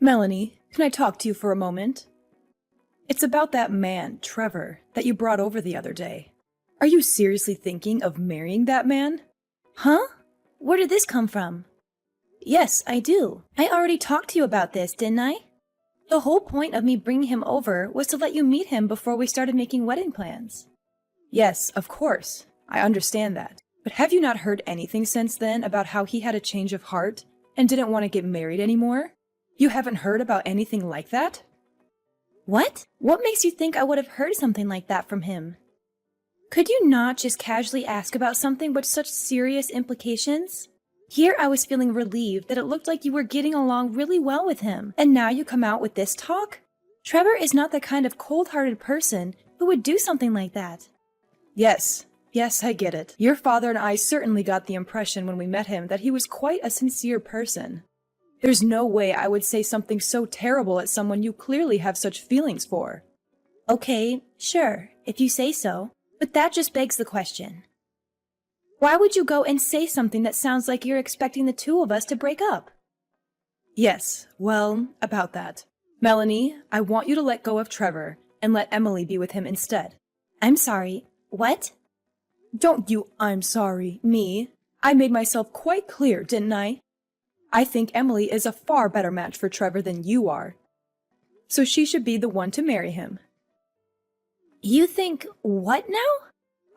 Melanie, can I talk to you for a moment? It's about that man, Trevor, that you brought over the other day. Are you seriously thinking of marrying that man? Huh? Where did this come from? Yes, I do. I already talked to you about this, didn't I? The whole point of me bringing him over was to let you meet him before we started making wedding plans. Yes, of course. I understand that. But have you not heard anything since then about how he had a change of heart and didn't want to get married anymore? You haven't heard about anything like that? What? What makes you think I would have heard something like that from him? Could you not just casually ask about something with such serious implications? Here I was feeling relieved that it looked like you were getting along really well with him, and now you come out with this talk? Trevor is not the kind of cold-hearted person who would do something like that. Yes, I get it. Your father and I certainly got the impression when we met him that he was quite a sincere person. There's no way I would say something so terrible at someone you clearly have such feelings for. Okay, sure, if you say so, but that just begs the question. Why would you go and say something that sounds like you're expecting the two of us to break up? Yes, well, about that. Melanie, I want you to let go of Trevor and let Emily be with him instead. I'm sorry, what? Don't you I'm sorry, me. I made myself quite clear, didn't I? I think Emily is a far better match for Trevor than you are. So she should be the one to marry him. You think what now?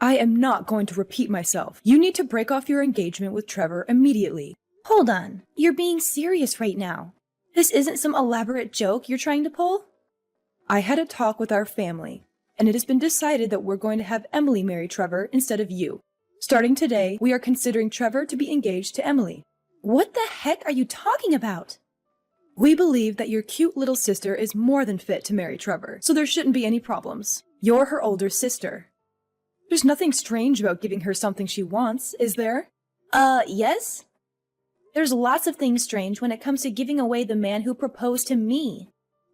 I am not going to repeat myself. You need to break off your engagement with Trevor immediately. Hold on, you're being serious right now. This isn't some elaborate joke you're trying to pull? I had a talk with our family, and it has been decided that we're going to have Emily marry Trevor instead of you. Starting today, we are considering Trevor to be engaged to Emily. What the heck are you talking about? We believe that your cute little sister is more than fit to marry Trevor, so there shouldn't be any problems. You're her older sister. There's nothing strange about giving her something she wants, is there? Yes? There's lots of things strange when it comes to giving away the man who proposed to me.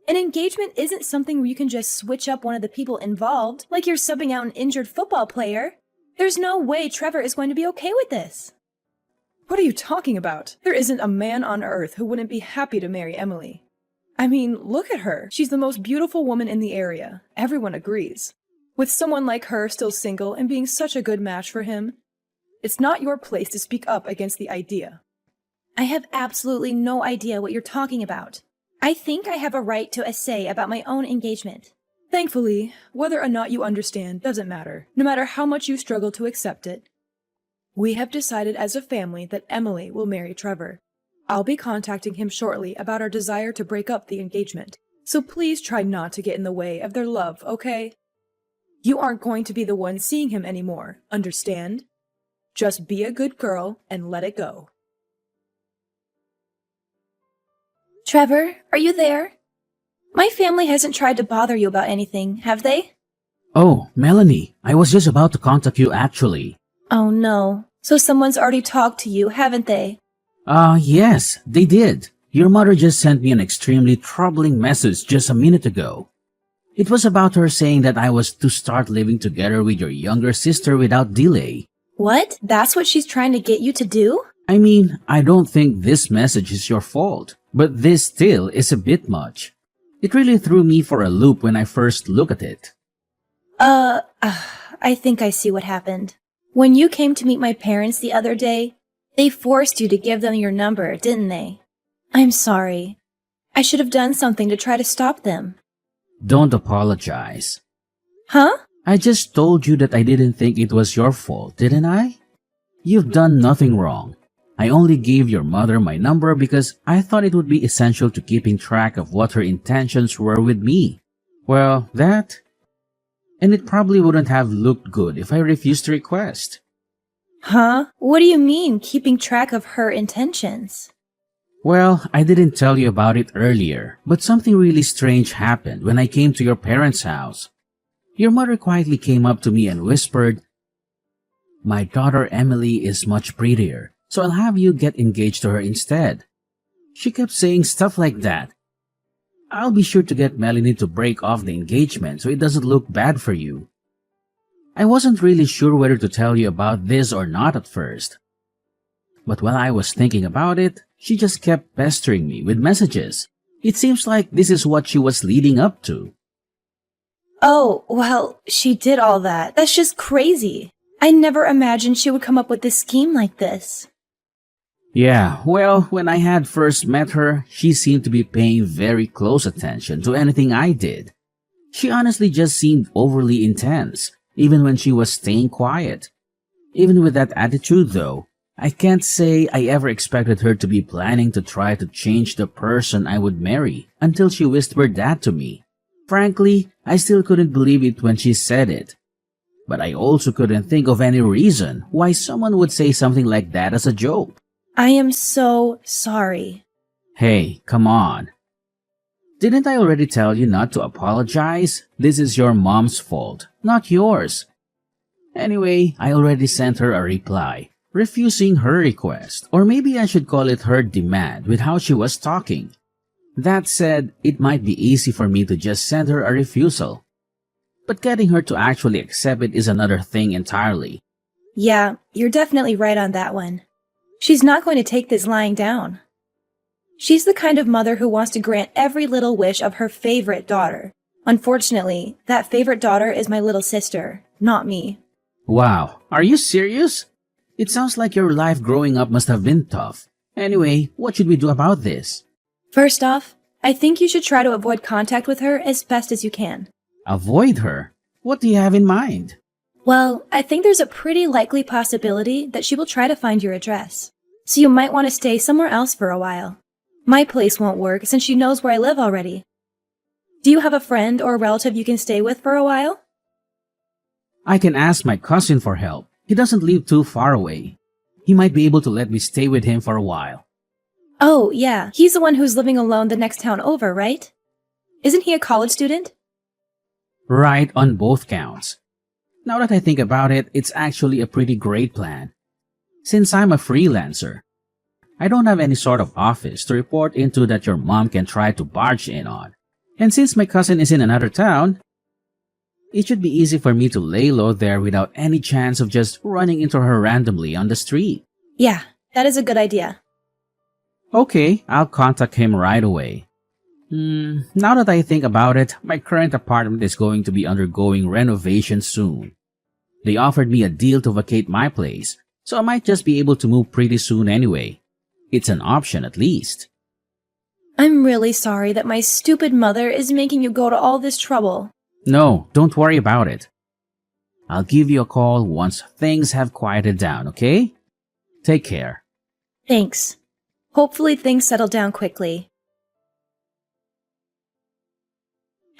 An engagement isn't something where you can just switch up one of the people involved, like you're subbing out an injured football player. There's no way Trevor is going to be okay with this. What are you talking about? There isn't a man on earth who wouldn't be happy to marry Emily. I mean, look at her. She's the most beautiful woman in the area. Everyone agrees. With someone like her still single and being such a good match for him, it's not your place to speak up against the idea. I have absolutely no idea what you're talking about. I think I have a right to a say about my own engagement. Thankfully, whether or not you understand doesn't matter, no matter how much you struggle to accept it. We have decided as a family that Emily will marry Trevor. I'll be contacting him shortly about our desire to break up the engagement, so please try not to get in the way of their love, okay? You aren't going to be the one seeing him anymore, understand? Just be a good girl and let it go. Trevor, are you there? My family hasn't tried to bother you about anything, have they? Oh, Melanie, I was just about to contact you actually. Oh no. So someone's already talked to you, haven't they? Yes, they did. Your mother just sent me an extremely troubling message just a minute ago. It was about her saying that I was to start living together with your younger sister without delay. What? That's what she's trying to get you to do? I mean, I don't think this message is your fault, but this still is a bit much. It really threw me for a loop when I first looked at it. I think I see what happened. When you came to meet my parents the other day, they forced you to give them your number, didn't they? I'm sorry. I should have done something to try to stop them. Don't apologize. Huh? I just told you that I didn't think it was your fault, didn't I? You've done nothing wrong. I only gave your mother my number because I thought it would be essential to keeping track of what her intentions were with me. Well, that... And it probably wouldn't have looked good if I refused to request. Huh? What do you mean, keeping track of her intentions? Well, I didn't tell you about it earlier, but something really strange happened when I came to your parents' house. Your mother quietly came up to me and whispered, "My daughter Emily is much prettier, so I'll have you get engaged to her instead." She kept saying stuff like that. "I'll be sure to get Melanie to break off the engagement so it doesn't look bad for you." I wasn't really sure whether to tell you about this or not at first. But while I was thinking about it, she just kept pestering me with messages, It seems like this is what she was leading up to. Oh, well, she did all that. That's just crazy. I never imagined she would come up with this scheme like this. Yeah, well, when I had first met her, she seemed to be paying very close attention to anything I did. She honestly just seemed overly intense, even when she was staying quiet. Even with that attitude, though, I can't say I ever expected her to be planning to try to change the person I would marry until she whispered that to me. Frankly, I still couldn't believe it when she said it. But I also couldn't think of any reason why someone would say something like that as a joke. I am so sorry. Hey, come on. Didn't I already tell you not to apologize? This is your mom's fault, not yours. Anyway, I already sent her a reply, refusing her request, or maybe I should call it her demand with how she was talking. That said, it might be easy for me to just send her a refusal. But getting her to actually accept it is another thing entirely. Yeah, you're definitely right on that one. She's not going to take this lying down. She's the kind of mother who wants to grant every little wish of her favorite daughter. Unfortunately, that favorite daughter is my little sister, not me. Wow, are you serious? It sounds like your life growing up must have been tough. Anyway, what should we do about this? First off, I think you should try to avoid contact with her as best as you can. Avoid her? What do you have in mind? Well, I think there's a pretty likely possibility that she will try to find your address. So you might want to stay somewhere else for a while. My place won't work since she knows where I live already. Do you have a friend or a relative you can stay with for a while? I can ask my cousin for help. He doesn't live too far away. He might be able to let me stay with him for a while. Oh, yeah, he's the one who's living alone the next town over, right? Isn't he a college student? Right on both counts. Now that I think about it, it's actually a pretty great plan. Since I'm a freelancer, I don't have any sort of office to report into that your mom can try to barge in on. And since my cousin is in another town, it should be easy for me to lay low there without any chance of just running into her randomly on the street. Yeah, that is a good idea. Okay, I'll contact him right away. Now that I think about it, my current apartment is going to be undergoing renovation soon. They offered me a deal to vacate my place, so I might just be able to move pretty soon anyway. It's an option at least. I'm really sorry that my stupid mother is making you go to all this trouble. No, don't worry about it. I'll give you a call once things have quieted down, okay? Take care. Thanks. Hopefully things settle down quickly.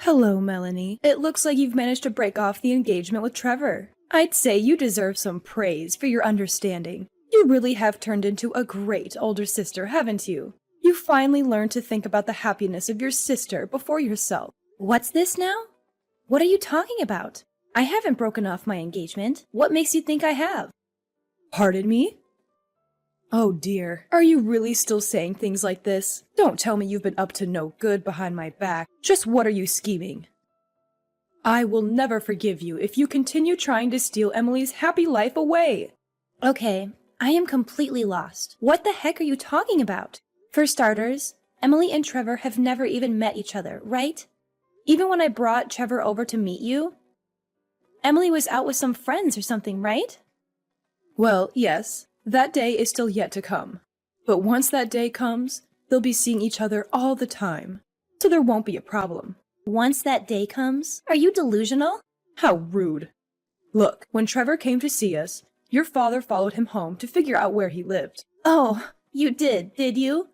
Hello, Melanie. It looks like you've managed to break off the engagement with Trevor. I'd say you deserve some praise for your understanding. You really have turned into a great older sister, haven't you? You finally learned to think about the happiness of your sister before yourself. What's this now? What are you talking about? I haven't broken off my engagement. What makes you think I have? Pardon me? Oh dear, are you really still saying things like this? Don't tell me you've been up to no good behind my back. Just what are you scheming? I will never forgive you if you continue trying to steal Emily's happy life away. Okay, I am completely lost. What the heck are you talking about? For starters, Emily and Trevor have never even met each other, right? Even when I brought Trevor over to meet you, Emily was out with some friends or something, right? Well, yes, that day is still yet to come. But once that day comes, they'll be seeing each other all the time, so there won't be a problem. Once that day comes? Are you delusional? How rude. Look, when Trevor came to see us, your father followed him home to figure out where he lived. Oh, you did you?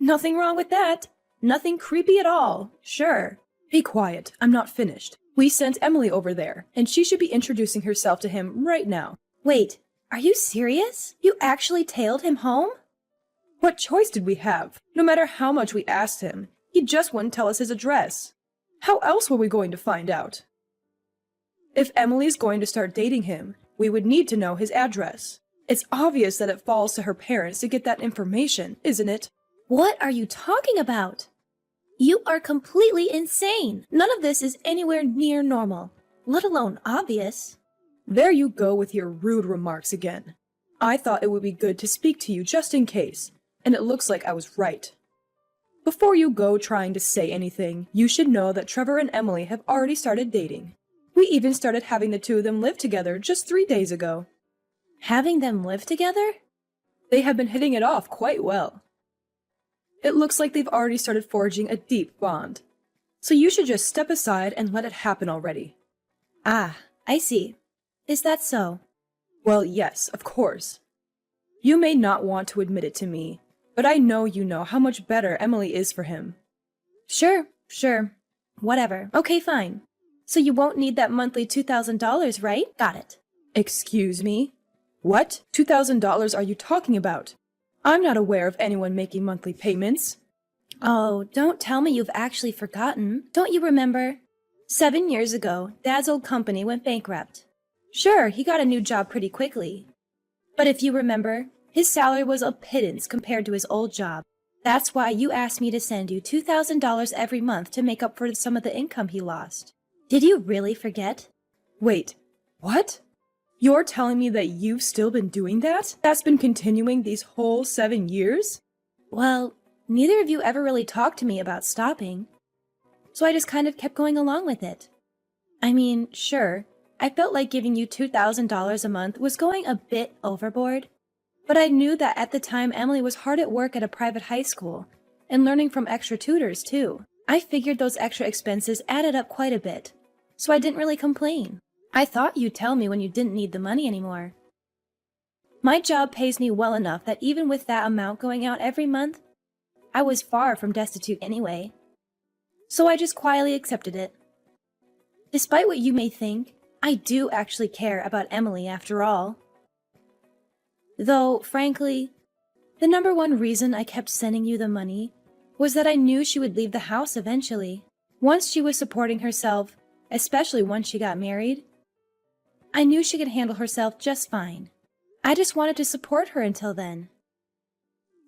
Nothing wrong with that. Nothing creepy at all. Sure. Be quiet. I'm not finished. We sent Emily over there, and she should be introducing herself to him right now. Wait, are you serious? You actually tailed him home? What choice did we have? No matter how much we asked him, he just wouldn't tell us his address. How else were we going to find out? If Emily's going to start dating him, we would need to know his address. It's obvious that it falls to her parents to get that information, isn't it? What are you talking about? You are completely insane. None of this is anywhere near normal, let alone obvious. There you go with your rude remarks again. I thought it would be good to speak to you just in case, and it looks like I was right. Before you go trying to say anything, you should know that Trevor and Emily have already started dating. We even started having the two of them live together just 3 days ago. Having them live together? They have been hitting it off quite well. It looks like they've already started forging a deep bond. So you should just step aside and let it happen already. Ah, I see. Is that so? Well, yes, of course. You may not want to admit it to me, but I know you know how much better Emily is for him. Sure. Whatever. Okay, fine. So you won't need that monthly $2,000, right? Got it. Excuse me? What $2,000 are you talking about? I'm not aware of anyone making monthly payments. Oh, don't tell me you've actually forgotten. Don't you remember? 7 years ago, Dad's old company went bankrupt. Sure, he got a new job pretty quickly. But if you remember, his salary was a pittance compared to his old job. That's why you asked me to send you $2,000 every month to make up for some of the income he lost. Did you really forget? Wait, what? You're telling me that you've still been doing that? That's been continuing these whole 7 years? Well, neither of you ever really talked to me about stopping. So I just kind of kept going along with it. I mean, sure, I felt like giving you $2,000 a month was going a bit overboard. But I knew that at the time Emily was hard at work at a private high school, and learning from extra tutors too. I figured those extra expenses added up quite a bit, so I didn't really complain. I thought you'd tell me when you didn't need the money anymore. My job pays me well enough that even with that amount going out every month, I was far from destitute anyway. So I just quietly accepted it. Despite what you may think, I do actually care about Emily after all. Though, frankly, the number one reason I kept sending you the money was that I knew she would leave the house eventually. Once she was supporting herself, especially once she got married, I knew she could handle herself just fine. I just wanted to support her until then.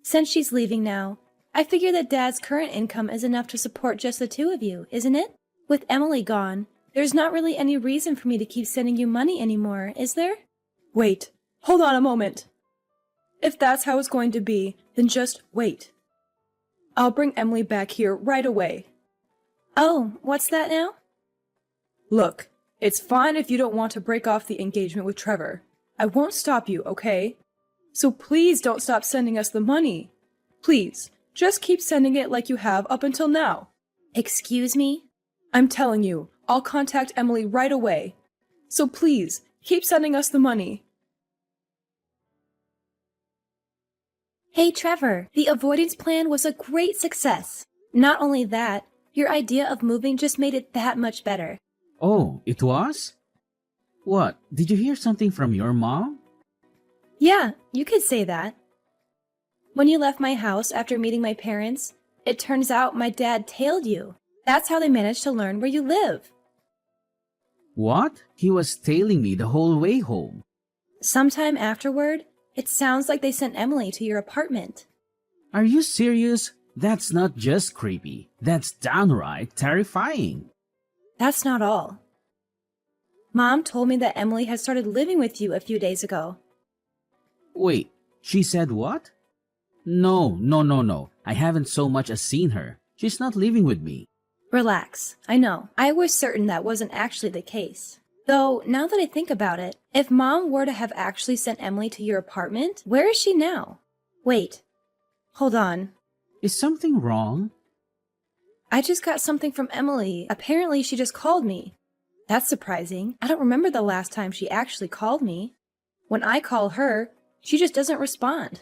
Since she's leaving now, I figure that Dad's current income is enough to support just the two of you, isn't it? With Emily gone, there's not really any reason for me to keep sending you money anymore, is there? Wait, hold on a moment. If that's how it's going to be, then just wait. I'll bring Emily back here right away. Oh, what's that now? Look, it's fine if you don't want to break off the engagement with Trevor. I won't stop you, okay? So please don't stop sending us the money. Please, just keep sending it like you have up until now. Excuse me? I'm telling you, I'll contact Emily right away. So please, keep sending us the money. Hey Trevor, the avoidance plan was a great success. Not only that, your idea of moving just made it that much better. Oh, it was? What, did you hear something from your mom? Yeah, you could say that. When you left my house after meeting my parents, it turns out my dad tailed you. That's how they managed to learn where you live. What? He was tailing me the whole way home. Sometime afterward, it sounds like they sent Emily to your apartment. Are you serious? That's not just creepy. That's downright terrifying. That's not all. Mom told me that Emily had started living with you a few days ago. Wait, she said what? No. I haven't so much as seen her. She's not living with me. Relax. I know. I was certain that wasn't actually the case. Though, now that I think about it, if Mom were to have actually sent Emily to your apartment, where is she now? Wait. Hold on. Is something wrong? I just got something from Emily. Apparently, she just called me. That's surprising. I don't remember the last time she actually called me. When I call her, she just doesn't respond.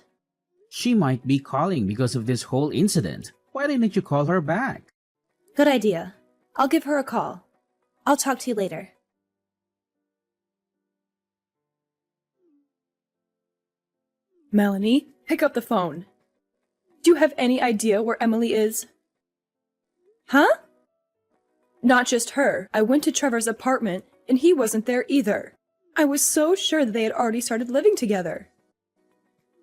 She might be calling because of this whole incident. Why didn't you call her back? Good idea. I'll give her a call. I'll talk to you later. Melanie, pick up the phone. Do you have any idea where Emily is? Huh? Not just her. I went to Trevor's apartment, and he wasn't there either. I was so sure that they had already started living together.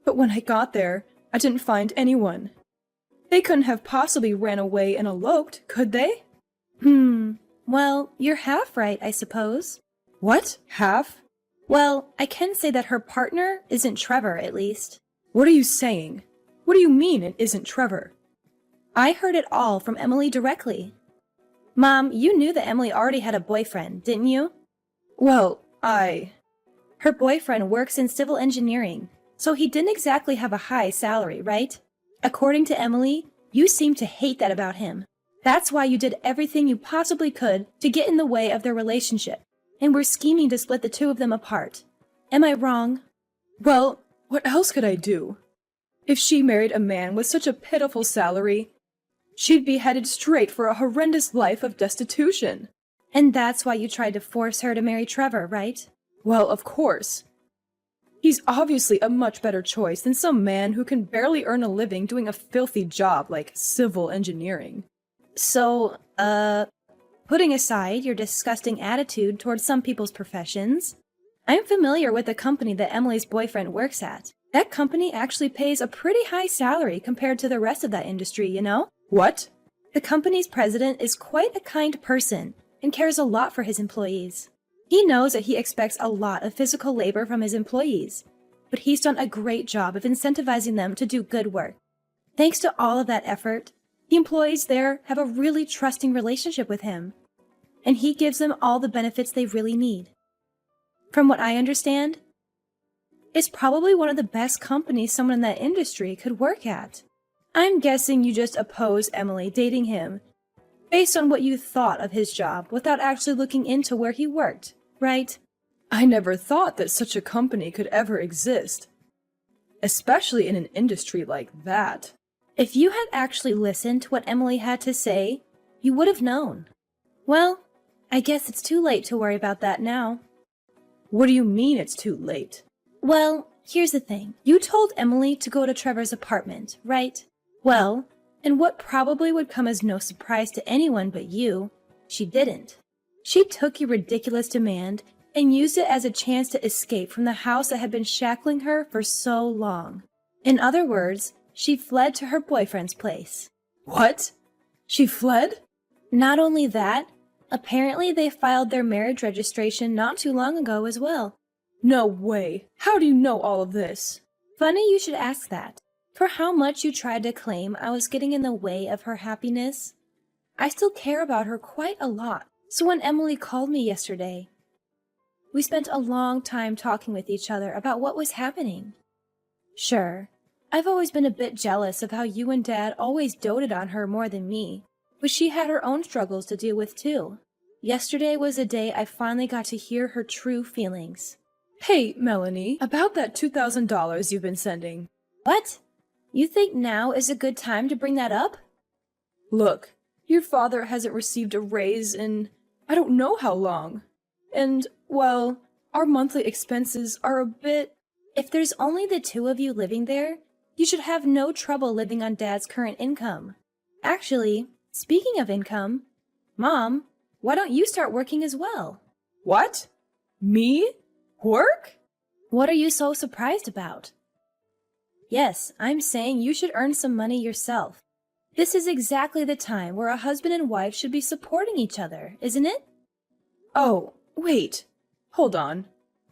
But when I got there, I didn't find anyone. They couldn't have possibly ran away and eloped, could they? Well, you're half right, I suppose. What? Half? Well, I can say that her partner isn't Trevor, at least. What are you saying? What do you mean it isn't Trevor? I heard it all from Emily directly. Mom, you knew that Emily already had a boyfriend, didn't you? Well, Her boyfriend works in civil engineering, so he didn't exactly have a high salary, right? According to Emily, you seem to hate that about him. That's why you did everything you possibly could to get in the way of their relationship, and were scheming to split the two of them apart. Am I wrong? Well, what else could I do? If she married a man with such a pitiful salary, she'd be headed straight for a horrendous life of destitution. And that's why you tried to force her to marry Trevor, right? Well, of course. He's obviously a much better choice than some man who can barely earn a living doing a filthy job like civil engineering. So, putting aside your disgusting attitude towards some people's professions, I'm familiar with the company that Emily's boyfriend works at. That company actually pays a pretty high salary compared to the rest of that industry, you know? What? The company's president is quite a kind person and cares a lot for his employees. He knows that he expects a lot of physical labor from his employees, but he's done a great job of incentivizing them to do good work. Thanks to all of that effort, the employees there have a really trusting relationship with him, and he gives them all the benefits they really need. From what I understand, it's probably one of the best companies someone in that industry could work at. I'm guessing you just oppose Emily dating him based on what you thought of his job without actually looking into where he worked, right? I never thought that such a company could ever exist, especially in an industry like that. If you had actually listened to what Emily had to say, you would have known. Well, I guess it's too late to worry about that now. What do you mean it's too late? Well, here's the thing. You told Emily to go to Trevor's apartment, right? Well, and what probably would come as no surprise to anyone but you, she didn't. She took your ridiculous demand and used it as a chance to escape from the house that had been shackling her for so long. In other words, she fled to her boyfriend's place. What? She fled? Not only that, apparently they filed their marriage registration not too long ago as well. No way. How do you know all of this? Funny you should ask that. For how much you tried to claim I was getting in the way of her happiness, I still care about her quite a lot. So when Emily called me yesterday, we spent a long time talking with each other about what was happening. Sure, I've always been a bit jealous of how you and Dad always doted on her more than me, but she had her own struggles to deal with too. Yesterday was the day I finally got to hear her true feelings. Hey, Melanie, about that $2,000 you've been sending. What? You think now is a good time to bring that up? Look, your father hasn't received a raise in I don't know how long. And, well, our monthly expenses are a bit... If there's only the two of you living there, you should have no trouble living on Dad's current income. Actually, speaking of income, Mom, why don't you start working as well? What? Me? Work? What are you so surprised about? Yes, I'm saying you should earn some money yourself. This is exactly the time where a husband and wife should be supporting each other, isn't it? Oh, wait. Hold on.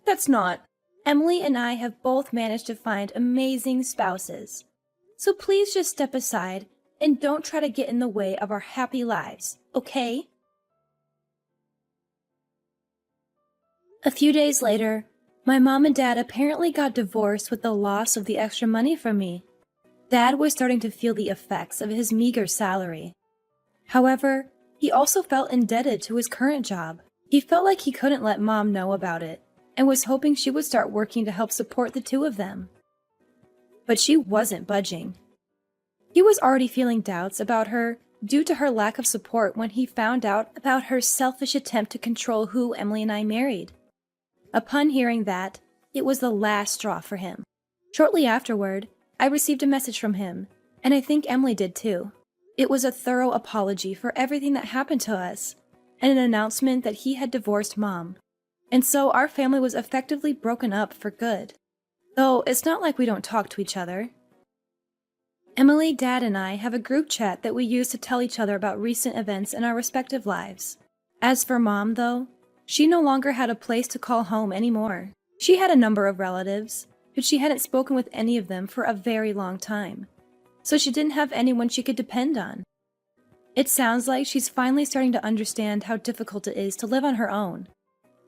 That's not... Emily and I have both managed to find amazing spouses. So please just step aside and don't try to get in the way of our happy lives, okay? A few days later, my mom and Dad apparently got divorced with the loss of the extra money from me. Dad was starting to feel the effects of his meager salary. However, he also felt indebted to his current job. He felt like he couldn't let Mom know about it, and was hoping she would start working to help support the two of them. But she wasn't budging. He was already feeling doubts about her due to her lack of support when he found out about her selfish attempt to control who Emily and I married. Upon hearing that, it was the last straw for him. Shortly afterward, I received a message from him, and I think Emily did too. It was a thorough apology for everything that happened to us, and an announcement that he had divorced Mom. And so our family was effectively broken up for good. Though it's not like we don't talk to each other. Emily, Dad, and I have a group chat that we use to tell each other about recent events in our respective lives. As for Mom, though, she no longer had a place to call home anymore. She had a number of relatives, but she hadn't spoken with any of them for a very long time. so she didn't have anyone she could depend on. It sounds like she's finally starting to understand how difficult it is to live on her own.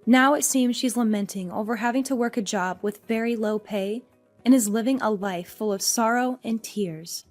Now it seems she's lamenting over having to work a job with very low pay and is living a life full of sorrow and tears.